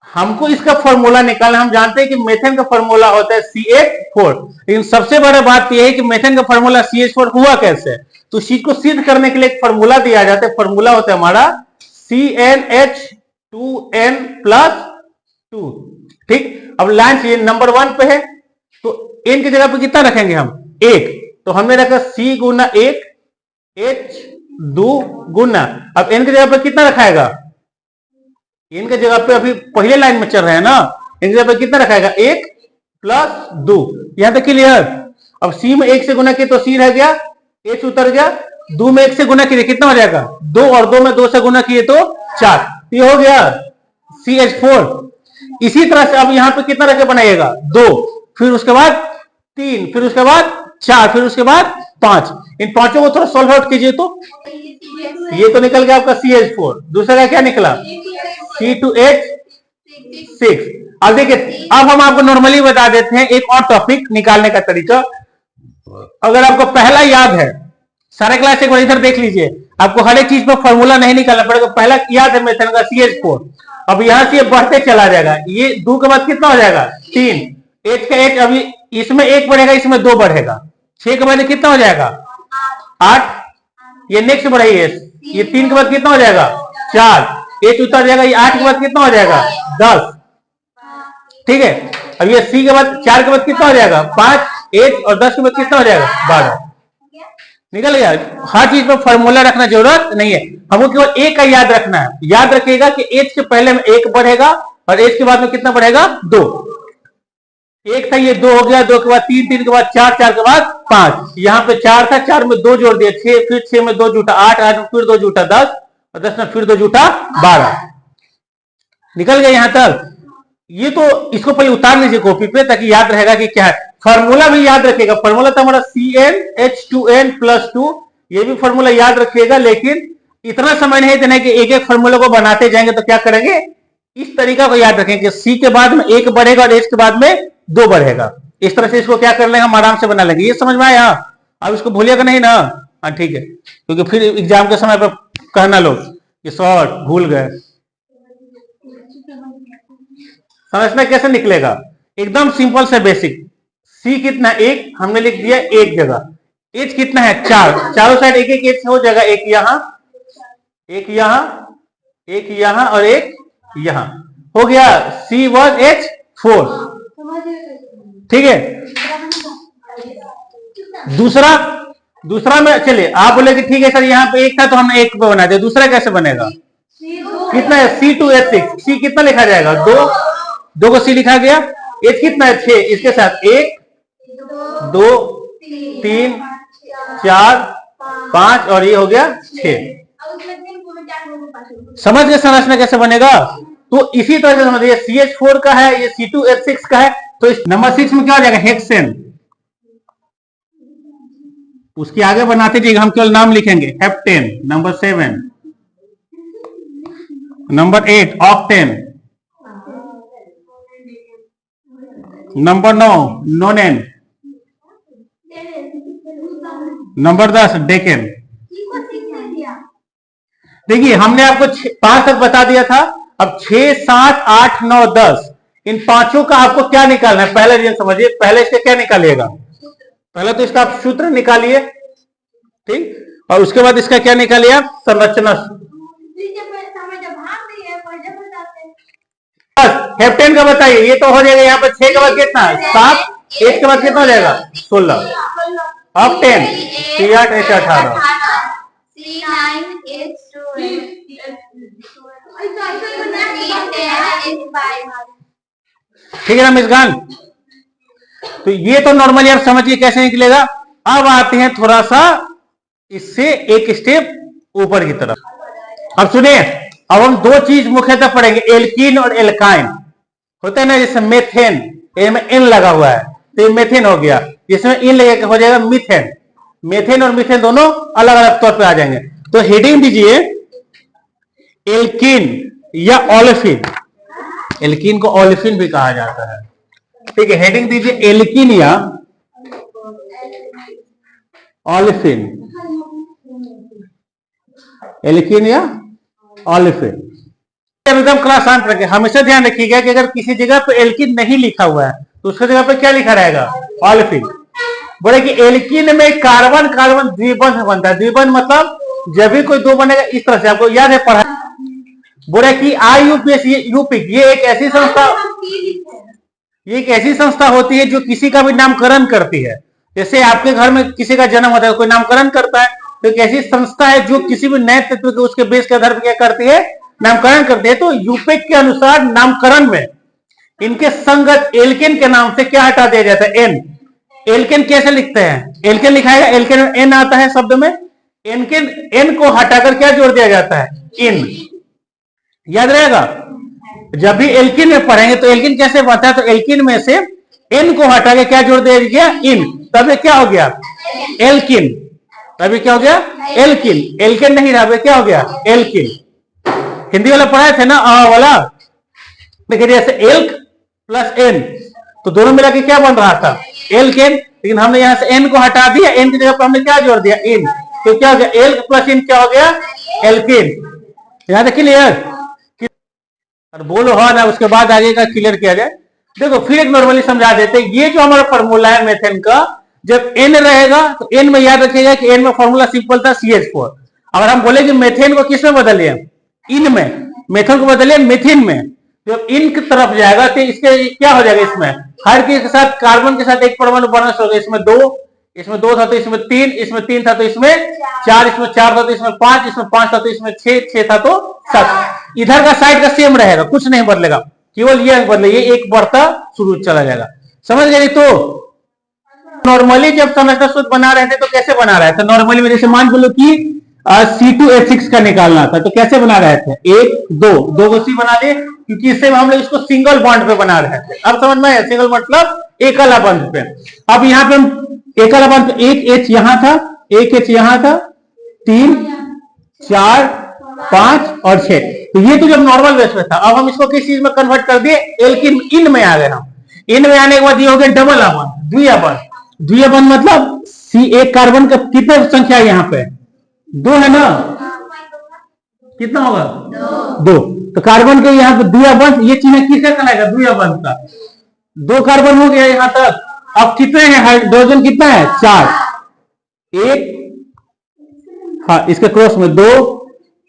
हमको इसका फॉर्मूला निकालना, हम जानते हैं कि मेथेन का फॉर्मूला होता है CH4, लेकिन सबसे बड़ा बात यह है कि मेथेन का फॉर्मूला CH4 हुआ कैसे। तो चीज को सिद्ध करने के लिए एक फॉर्मूला दिया जाता है, फॉर्मूला होता है हमारा CnH2n+2। ठीक, अब लाइन ये नंबर 1 पे है, तो n की जगह पे कितना रखेंगे हम, 1, तो हमने रखा C गुना 1 H2 गुना, अब n की जगह पे कितना रखाएगा, इनके जगह पे अभी पहले लाइन में चल रहे हैं ना, इनके जगह पे कितना रखाएगा, 1 + 2। यहां तक क्लियर। अब C में 1 से गुना किए तो C रह गया, H उतर गया, 2 में 1 से गुना किए कितना हो जाएगा 2, और 2 में 2 से गुना किए तो 4, ये हो गया CH4। इसी तरह से अब यहां पे कितना रखे बनाइएगा 2, फिर उसके बाद 3, फिर उसके बाद 4, फिर उसके बाद 5। इन पांचों को थोड़ा सॉल्व आउट कीजिए, तो ये तो निकल गया आपका CH4, दूसरा का क्या निकला C2H6। अब देखिए, अब हम आपको नॉर्मली बता देते हैं एक और टॉपिक निकालने का तरीका। अगर आपको पहला याद है, सारे क्लास एक बार इधर देख लीजिए, आपको हर एक चीज पर फॉर्मूला नहीं निकालना पड़ेगा, पहला याद है मेथन का CH4। अब यहां से ये बढ़ते चला जाएगा, ये 2 के बाद कितना हो जाएगा 3, H का H, अभी इसमें 1 बढ़ेगा, इसमें 2 बढ़ेगा, 6 के बाद कितना हो जाएगा 8, ये नेक्स्ट बढ़ाइए, ये 3 के बाद कितना हो जाएगा 4, H उतर जाएगा, ये 8 के बाद कितना हो जाएगा 10। ठीक है, अब ये C के बाद 4 के बाद कितना हो जाएगा 5, H और 10 के बाद कितना हो जाएगा 12, निकल गया। हर चीज में फॉर्मूला रखना जरूरत नहीं है, हमको केवल एक का याद रखना है। याद रखिएगा कि H के पहले में 1 बढ़ेगा और H के बाद में कितना बढ़ेगा 2। 1 था, ये 2 हो गया, 2 के बाद 3, 3 के बाद 4, 4 के बाद 5, यहाँ पे 4 था, 4 में 2 जोड़ दिया 6, फिर 6 में 2 जूठा 8, 8 में फिर 2 जूठा 10, और 10 में फिर 2 जूठा 12, निकल गया यहां तक। ये तो इसको पहले उतार लीजिए कॉपी पे, ताकि याद रहेगा कि क्या है। फॉर्मूला भी याद रखिएगा, फॉर्मूला था हमारा CnH2n+2, ये भी फॉर्मूला याद रखिएगा, लेकिन इतना समय नहीं देना है कि एक एक फॉर्मूला को बनाते जाएंगे। तो क्या करेंगे, इस तरीका को याद रखेंगे, C के बाद में 1 बढ़ेगा और H के बाद में 2 बढ़ेगा, इस तरह से इसको क्या कर लेंगे, हम आराम से बना लेंगे। ये समझ में आया, अब इसको भूलिएगा नहीं ना। हाँ ठीक है, क्योंकि फिर एग्जाम के समय पर कहना लोग कि सर भूल गए। समझना कैसे निकलेगा, एकदम सिंपल से बेसिक। C कितना 1, हमने लिख दिया एक जगह, H कितना है 4, चारों साइड एक एक H हो जाएगा, एक यहां, एक यहां, एक यहां और एक यहां, हो गया C1H4। ठीक है, दूसरा में चलिए, आप बोले कि ठीक है सर यहाँ पे 1 था तो हमने 1 पे बना दिया, दूसरा कैसे बनेगा, कितना है C2H6, C कितना लिखा जाएगा 2 को C लिखा गया, H कितना है 6, इसके साथ 1 2 3 4 5 और ये हो गया 6। समझ गए संरचना कैसे बनेगा। तो इसी तरह से समझिए, CH4 का है, ये C2H6 का है, तो इस नंबर 6 में क्या हो जाएगा हेक्सेन। उसके आगे बनाते जाइएगा, हम केवल नाम लिखेंगे, heptane. Number 7, number 8 octane, number 9 नोनेन, number 10 decane. देखिए हमने आपको 5 तक बता दिया था, अब 6 7 8 9 10, इन पांचों का आपको क्या निकालना है, पहले रीजन समझिए, पहले इसका क्या निकालिएगा, पहले तो इसका आप सूत्र निकालिए, ठीक, और उसके बाद इसका क्या निकालिए आप, संरचना। हेप्टेन का बताइए, ये तो हो जाएगा यहाँ पर 6 के बाद कितना 7, 1 के बाद कितना हो जाएगा 16, ऑक्टेन C8H18, ठीक है ना मिस गान। तो ये तो नॉर्मली आप समझिए कैसे निकलेगा। अब आते हैं थोड़ा सा इससे एक स्टेप ऊपर की तरफ। अब सुनिए, अब हम 2 चीज मुख्यतः पढ़ेंगे, एल्कीन और एल्काइन। होता है ना, जैसे मेथेन, में एन लगा हुआ है तो ये मेथेन हो गया, जिसमें इन लगे हो जाएगा मीथेन। मेथेन और मीथेन दोनों अलग अलग तौर पे आ जाएंगे। तो हेडिंग दीजिए एल्कीन या ओलेफिन, एल्कीन को ओलेफिन भी कहा जाता है, ठीक है। हेडिंग दीजिए एल्कीन या ओलेफिन, एल्कीन या ओलेफिन। एकदम क्लास शांत रखें, हमेशा ध्यान रखिएगा कि अगर किसी जगह पे एल्किन नहीं लिखा हुआ है तो उसकी जगह पे क्या लिखा रहेगा, ऑलिफिन। बोले कि एल्किन में कार्बन कार्बन द्विबंध बनता है। द्विबंध मतलब जब भी कोई दो बनेगा इस तरह से, आपको याद है पढ़ा। बोले कि IUPAC यूपिक ये एक ऐसी संस्था होती है जो किसी का भी नामकरण करती है। जैसे आपके घर में किसी का जन्म होता है, कोई नामकरण करता है, तो एक ऐसी संस्था है जो किसी भी नए तत्व के उसके बेस के आधार पर क्या करती है, नामकरण करते हैं। तो यूपेक के अनुसार नामकरण में इनके संगत एल्केन के नाम से क्या हटा दिया जाता है, एन। एल्केन कैसे लिखते हैं, एल्केन लिखाएगा, एल्केन एन आता है शब्द में, एनकेन एन को हटाकर क्या जोड़ दिया जाता है, इन। याद रहेगा, जब भी एल्किन में पढ़ेंगे तो एल्किन कैसे बनता है, तो एल्किन में से एन को हटा के क्या जोड़ दिया गया, इन। तब ये क्या हो गया, एल्किन। तब ये क्या हो गया, एल्किन। एल्किन नहीं रहा, क्या हो गया, एल्किन। हिंदी वाला पढ़ाए थे ना आ वाला, देखिए जैसे एल्क प्लस एन, तो दोनों मिला के क्या बन रहा था, एल्केन। लेकिन हमने यहां से एन को हटा दिया, एन की जगह पर हमने क्या जोड़ दिया, इन। तो क्या हो गया, एल्क प्लस इन क्या हो गया, एल्केन। यहां तक क्लियर, और बोलो हाँ ना, उसके बाद आगे का क्लियर किया जाए। देखो फिर एक नॉर्मली समझा देते हैं, ये जो हमारा फॉर्मूला है मेथेन का, जब एन रहेगा तो एन में याद रखिएगा कि एन में फॉर्मूला सिंपल था CH4। अगर हम बोले कि मेथेन को किस में बदलिए, इन में, मेथेन को बदलिए मिथिन में, जब इन की तरफ जाएगा तो इसके क्या हो जाएगा, इसमें हर के साथ कार्बन के साथ एक परमाणु बोनस होगा। इसमें दो था तो इसमें तीन था तो इसमें चार, इसमें चार था तो इसमें पांच, इसमें पांच था तो इसमें छह था तो 7। इधर का साइड का सेम रहेगा, कुछ नहीं बदलेगा, केवल ये बदले, ये एक बढ़ता शुरू चला जाएगा। समझ गए। तो नॉर्मली जब संरचना सूत्र बना रहे थे तो कैसे बना रहे थे, नॉर्मली में जैसे मान लो कि C2H6 का निकालना था तो कैसे बना रहे थे, एक दो को C बना लिए, क्योंकि इससे हम लोग इसको सिंगल बॉन्ड पे बना रहे थे। अब समझ में आया, सिंगल मतलब एकला बंध पे। अब यहाँ पे हम एकला बंध, एक H यहां था, एक H यहां था, 3 4 5 और 6। तो ये तो जब नॉर्मल बेस में था। अब हम इसको किस चीज में कन्वर्ट कर दिए, एल्किन इन में आ गए हम। इन में आने के बाद ये हो गया डबल अबंध, द्विअबंध। द्विअबंध मतलब एक कार्बन का कितना संख्या है यहाँ पे, 2 है ना, कितना होगा, 2। तो कार्बन के यहाँ पे द्विअबंध, ये चिन्ह किसका कहलाएगा, द्विअबंध का। 2 कार्बन हो गया यहाँ तक। अब कितने हैं, हाइड्रोजन कितना है, 4। एक, हाँ इसके क्रॉस में 2,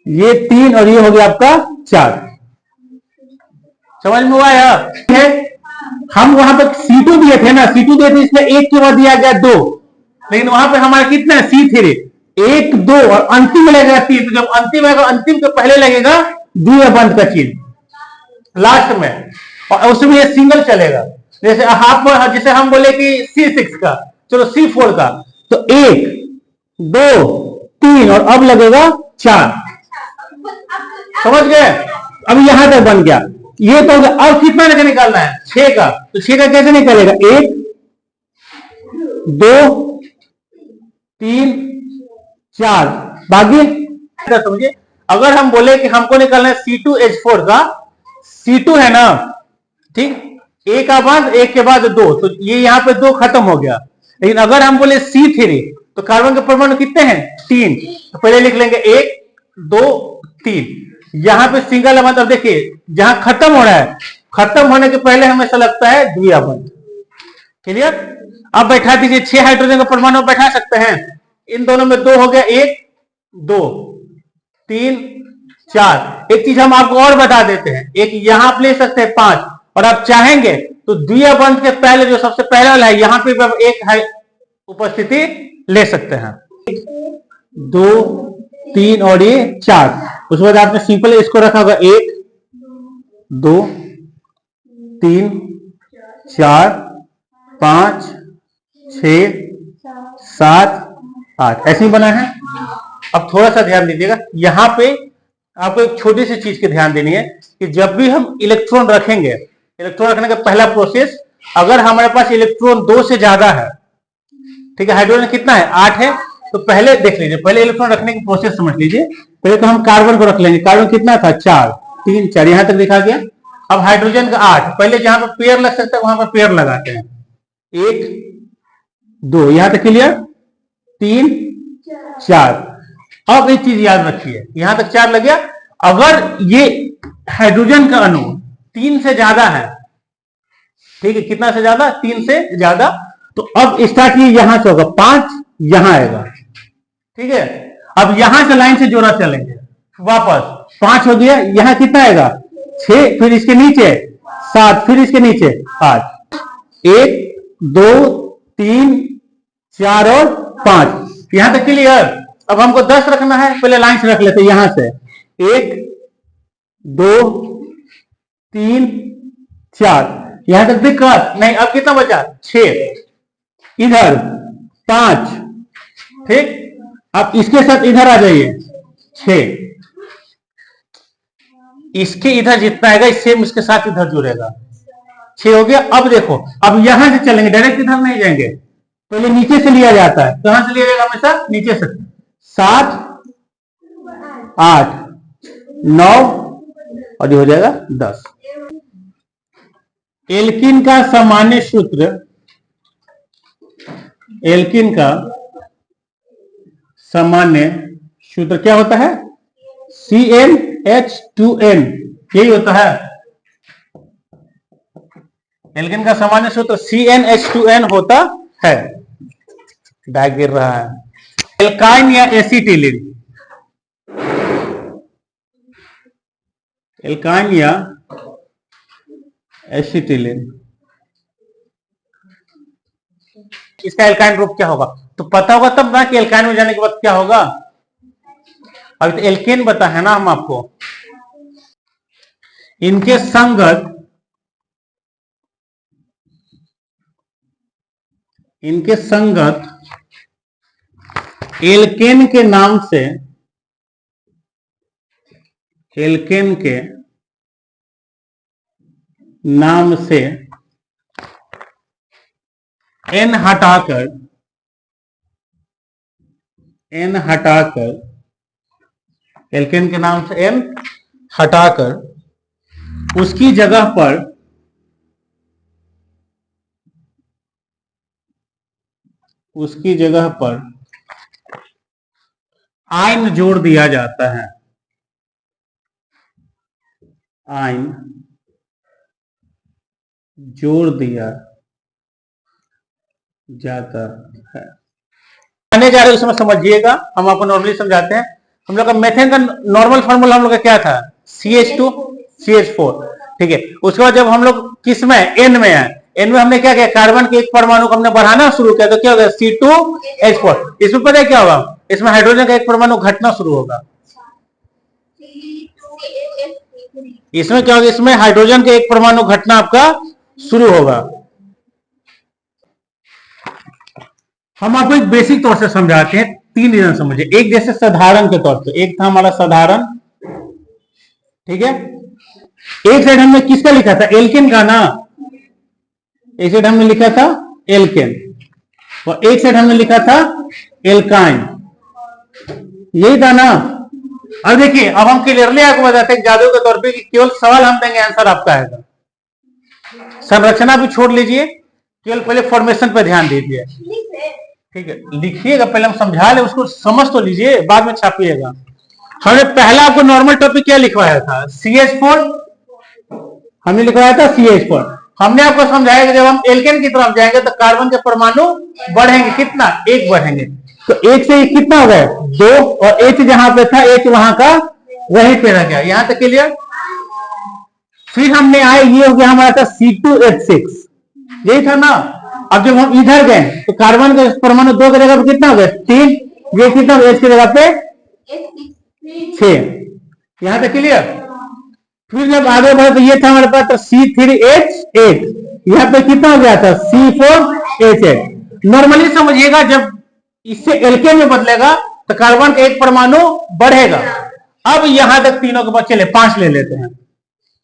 ये 3 और ये हो गया आपका 4। समझ में आया है। हम वहां पर C2 दिए थे ना, C2 दिए थे, इसमें एक के बाद दिया गया 2, लेकिन वहां पे हमारा कितना है, C3, 1 2 और अंतिम में लगेगा 3। तो जब अंतिम आएगा, अंतिम के पहले लगेगा द्विअबंध का चिन्ह लास्ट में, और उसमें ये सिंगल चलेगा। जैसे हाफ, जैसे हम बोले कि C6 का, चलो C4 का, तो 1 2 3 और अब लगेगा 4। समझ गए। अब यहां तक बन गया, ये तो अब कितना लेकर निकालना है, 6 का। तो 6 का कैसे निकलेगा, 1 2 3 4, बाकी समझिए। अगर हम बोले कि हमको निकालना है C2H4 का, C2 है ना, ठीक, एक का बाद एक के बाद 2, तो ये यहाँ पे 2 खत्म हो गया। लेकिन अगर हम बोले C3, तो कार्बन के परमाणु कितने हैं, 3। तो पहले लिख लेंगे 1 2 3, यहां पे सिंगल अबंध। अब देखिए जहां खत्म हो रहा है, खत्म होने के पहले हमेशा लगता है द्विअबंध। क्लियर। अब बैठा दीजिए, 6 हाइड्रोजन का परमाणु बैठा सकते हैं, इन दोनों में 2 हो गया, 1 2 3 4। एक चीज हम आपको और बता देते हैं, एक यहां आप ले सकते हैं 5, और आप चाहेंगे तो द्विअबंध के पहले जो सबसे पहला वाला है, यहां पे एक उपस्थिति ले सकते हैं। 2 3 और ये 4। उसके बाद आपने सिंपल इसको रखा होगा 1 2 3 4 5 6 7 8, ऐसे ही बना है। अब थोड़ा सा ध्यान दीजिएगा, यहां पे आपको एक छोटी सी चीज की ध्यान देनी है कि जब भी हम इलेक्ट्रॉन रखेंगे, इलेक्ट्रॉन रखने का पहला प्रोसेस, अगर हमारे पास इलेक्ट्रॉन 2 से ज्यादा है, ठीक है, हाइड्रोजन कितना है, 8 है, तो पहले देख लीजिए, पहले इलेक्ट्रॉन रखने की प्रोसेस समझ लीजिए। पहले तो हम कार्बन को रख लेंगे, कार्बन कितना था, 4 3 4, यहां तक दिखा गया। अब हाइड्रोजन का 8, पहले जहां पर पेयर लग सकता है वहां पर पेयर लगाते हैं, 1 2, यहां तक क्लियर, 3 4। अब एक चीज याद रखिए, यहां तक 4 लग गया। अगर ये हाइड्रोजन का अणु 3 से ज्यादा है, ठीक है, कितना से ज्यादा, 3 से ज्यादा, तो अब स्टार्ट ये यहां से होगा, 5 यहां आएगा, ठीक है। अब यहां से लाइन से जोड़ा चलेंगे, वापस 5 हो गया, यहां कितना आएगा 6, फिर इसके नीचे 7, फिर इसके नीचे 8, 1 2 3 4 और 5, यहां तक क्लियर। अब हमको 10 रखना है, पहले लाइन से रख लेते, यहां से 1 2 3 4, यहां तक दिक्कत नहीं। अब कितना बचा 6, इधर 5, ठीक। अब इसके साथ इधर आ जाइए 6, इसके इधर जितना आएगा सेम इसके साथ इधर जुड़ेगा, 6 हो गया। अब देखो, अब यहां से चलेंगे, डायरेक्ट इधर नहीं जाएंगे, पहले नीचे से लिया जाता है, कहां से लिया जाएगा हमेशा नीचे से, 7 8 9 और ये हो जाएगा 10। एल्कीन का सामान्य सूत्र, एल्कीन का सामान्य सूत्र क्या होता है, CnH2n, यही होता है। एल्कीन का सामान्य सूत्र CnH2n होता है। बैग गिर रहा है। एल्काइन या एसिटिलीन, एल्काइन या एसिटिलीन, इसका एल्काइन ग्रुप क्या होगा, तो पता होगा तब ना कि एल्काइन में जाने के बाद क्या होगा। अभी तो एल्केन बता है ना हम आपको। इनके संगत, इनके संगत एल्केन के नाम से, एल्केन के नाम से एन हटाकर, एन हटाकर, एल्केन के नाम से एन हटाकर उसकी जगह पर आयन जोड़ दिया जाता है, आयन जोड़ दिया जाता है। आने जा रहे उसमें समझिएगा, हम आपको नॉर्मली समझाते हैं। हम लोग का मेथेन का नॉर्मल फार्मूला हम लोग का क्या था, CH2 CH4, ठीक है। उसके बाद जब हम लोग किस में, N में आए, N में हमने क्या किया, कार्बन के एक परमाणु को हमने बढ़ाना शुरू किया, तो क्या होगा C2H4। इसमें पता है क्या होगा, इसमें हाइड्रोजन का एक परमाणु घटना शुरू होगा। इसमें क्या होगा, इसमें हाइड्रोजन के एक परमाणु घटना आपका शुरू होगा। हम आपको एक बेसिक तौर से समझाते हैं, 3 रीजन समझिए। एक जैसे साधारण के तौर से, एक था हमारा साधारण, ठीक है। एक साइड हमने किसका लिखा था, एल्केन का ना, एक साइड हमने लिखा था एल्केन और एक साइड हमने लिखा था एल्काइन, यही था ना। अब देखिए, अब हम क्लियरली आपको बताते हैं जादू के तौर पे कि केवल सवाल हम देंगे, आंसर आपका आएगा। संरचना भी छोड़ लीजिए, केवल पहले फॉर्मेशन पे ध्यान दीजिए, ठीक है। लिखिएगा, पहले हम समझा ले, उसको समझ तो लीजिए, बाद में छापिएगा। हमने पहला आपको नॉर्मल टॉपिक क्या लिखवाया था, CH4, हमने लिखवाया था CH4। हमने आपको समझाया कि जब हम एल्केन की तरफ जाएंगे तो कार्बन के परमाणु बढ़ेंगे, कितना, 1 बढ़ेंगे, तो 1 से कितना हो गया 2, और H जहां पे था H वहां का वहीं पे रह गया। यहां तक क्लियर। फिर हमने आए, ये हो गया हमारा था C2H6, यही था ना। अब जब हम इधर गए तो कार्बन का परमाणु 2 की जगह पे कितना हो गया 3, ये कितना H की जगह पे 6, यहां तक क्लियर। फिर जब आगे बढ़े तो ये था हमारे पास तो C3H8, यहां पे कितना हो गया था C4H8। नॉर्मली समझिएगा, जब इससे एल्केन में बदलेगा तो कार्बन का एक परमाणु बढ़ेगा। अब यहां तक तीनों के बाद चले 5 ले लेते हैं,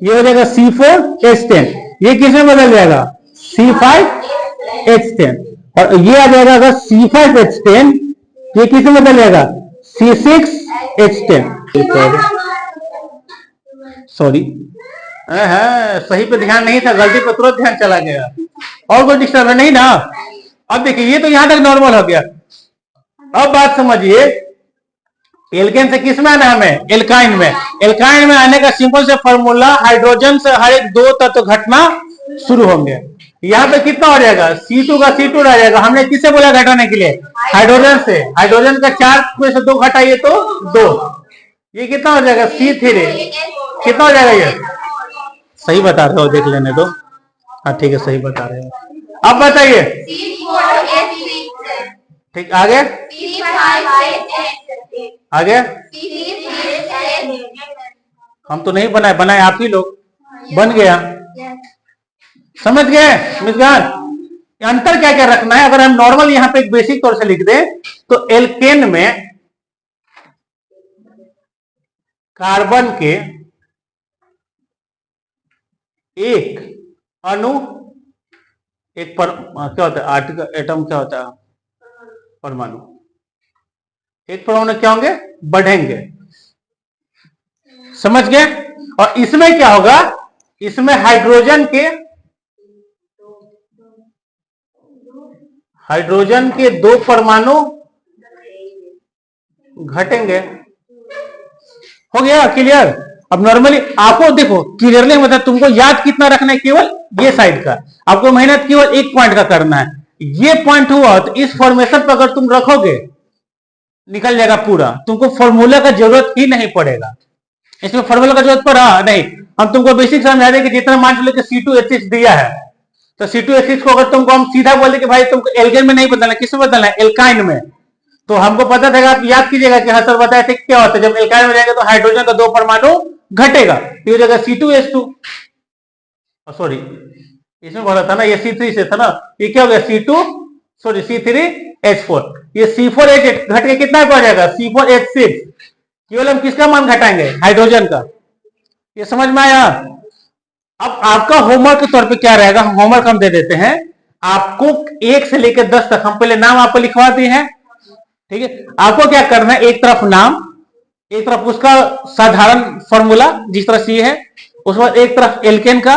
ये हो जाएगा C4H10, ये किसमें बदल जाएगा C5H10, और ये आ जाएगा अगर C5H10, ये किसमें बदल जाएगा C6H10। सॉरी, सही पे ध्यान नहीं था, गलती पे तुरंत ध्यान चला गया, और कोई डिस्टर्ब है नहीं ना। अब देखिए, ये तो यहां तक नॉर्मल हो गया। अब बात समझिए, एल्केन से किस में आना है हमें? एल्काइन में। एल्काइन में आने का सिंपल से फॉर्मूला, हाइड्रोजन से हर एक दो तत्व घटना शुरू होंगे। यहाँ पे कितना हो जाएगा? C2 का C2 रह जाएगा। हमने किससे बोला घटाने के लिए? हाइड्रोजन से। हाइड्रोजन का 4 में से 2 घटाइए तो 2। ये कितना हो जाएगा? C3। कितना हो जाएगा ये? सही बता रहे हो, देख लेने दो। हाँ ठीक है, सही बता रहे हो। अब बताइए ठीक, आगे आगे। हम तो नहीं बनाए, बनाए आप ही लोग, बन गया। समझ गए मिसगान? अंतर क्या क्या रखना है? अगर हम नॉर्मल यहाँ पे एक बेसिक तौर से लिख दें तो एल्केन में कार्बन के एक अणु, एक क्या होता है? आर्टिकल, एटम क्या होता है? परमाणु। एक परमाणु क्या होंगे? बढ़ेंगे। समझ गए? और इसमें क्या होगा? इसमें हाइड्रोजन के 2 परमाणु घटेंगे। हो गया क्लियर? अब नॉर्मली आपको देखो क्लियरली, मतलब तुमको याद कितना रखना है? केवल ये साइड का। आपको मेहनत केवल एक पॉइंट का करना है। ये पॉइंट हुआ तो इस फॉर्मेशन पर अगर तुम रखोगे निकल जाएगा पूरा। तुमको फॉर्मूला का जरूरत ही नहीं पड़ेगा। इसमें फॉर्मूला का जरूरत पड़ा नहीं। हम तुमको बेसिक समझा दें कि जितना मान लो कि C2H6 दिया है, तो C2H6 को अगर तुमको हम सीधा बोल दे कि भाई तुमको एल्केन में नहीं बदलना, किसमें बदलना है? एल्काइन में। तो हमको पता था, आप याद कीजिएगा कि हाँ सर बताया थे क्या होता है जब एल्काइन में जाएगा तो हाइड्रोजन का 2 परमाणु घटेगा। ये हो जाएगा C2H2। सॉरी, इसमें बोला था ना ये C3 से था ना, ये क्या हो गया? C3H4। ये C4H8 घट के कितना हो जाएगा? C4H6। केवल हम किसका मान घटाएंगे? हाइड्रोजन का। ये समझ में आया? अब आपका होमवर्क के तौर पे क्या रहेगा? होमवर्क हम दे देते हैं आपको 1 से लेकर 10 तक। हम पहले नाम आपको लिखवा दिए हैं, ठीक है? आपको क्या करना है? एक तरफ नाम, एक तरफ उसका साधारण फॉर्मूला जिस तरह से है, उसके बाद एक तरफ एल्केन का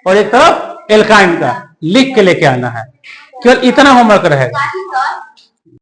और एक तरफ एल्काइन का लिख के लेके आना है। केवल इतना होमवर्क रहेगा।